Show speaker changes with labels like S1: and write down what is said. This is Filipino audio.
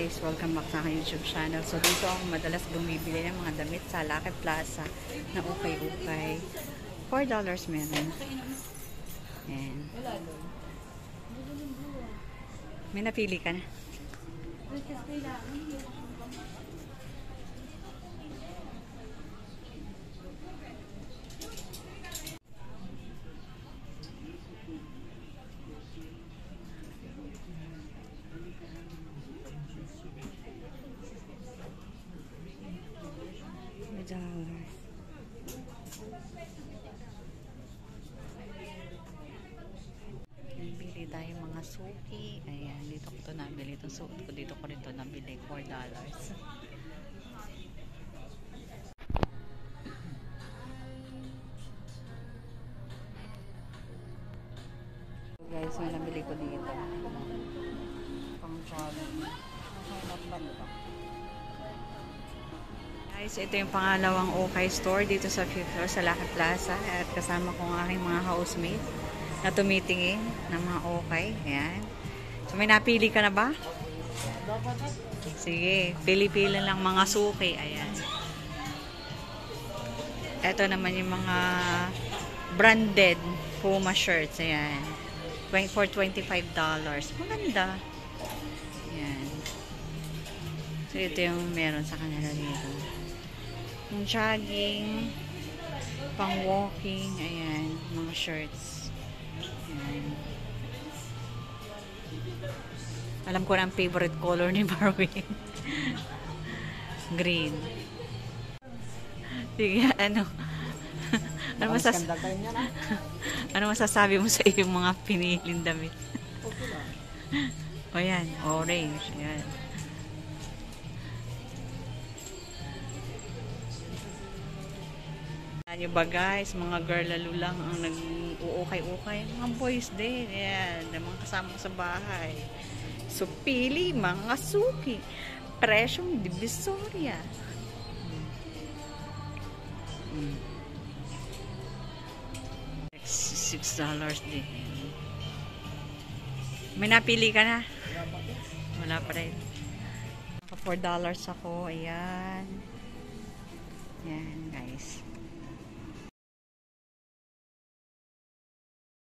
S1: guys, welcome back sa aking YouTube channel. So dito ako madalas bumibili ng mga damit sa Lucky Plaza na ukay-ukay. $4 meron. Ayan. May napili ka na? Bili tayo mga suki. Ayan, dito ko ito nabili. Itong suot ko, dito ko rin ito nabili. $4. Guys, may nabili ko dito. Pang travel. Okay, not bad ito. Guys, ito yung pangalawang Okay store dito sa 5th floor sa Lucky Plaza. At kasama ko ang aking mga housemate na tumitingin ng mga Okay. Ayan. So, may napili ka na ba? Sige, pili-pili lang mga suki. Ayan. Ito naman yung mga branded Puma shirts. Ayan. For $25. Maganda. Ayan. So, ito yung meron sa kanila dito. Yung jogging, pang walking, ayan, mga shirts. Ayan. Alam ko na ang favorite color ni Marvin. Green. Sige, ano? Ano masasabi mo sa iyong mga piniling damit? O yan, orange. Ayan. Ayan ba guys, mga girl lalo lang ang nag-uukay-ukay. Mga boys din. Ayan, mga kasama sa bahay. So, pili mga suki. Presyong Divisoria. $6 din. May napili ka na? Wala pa rin. $4 ako. Ayan. Ayan guys.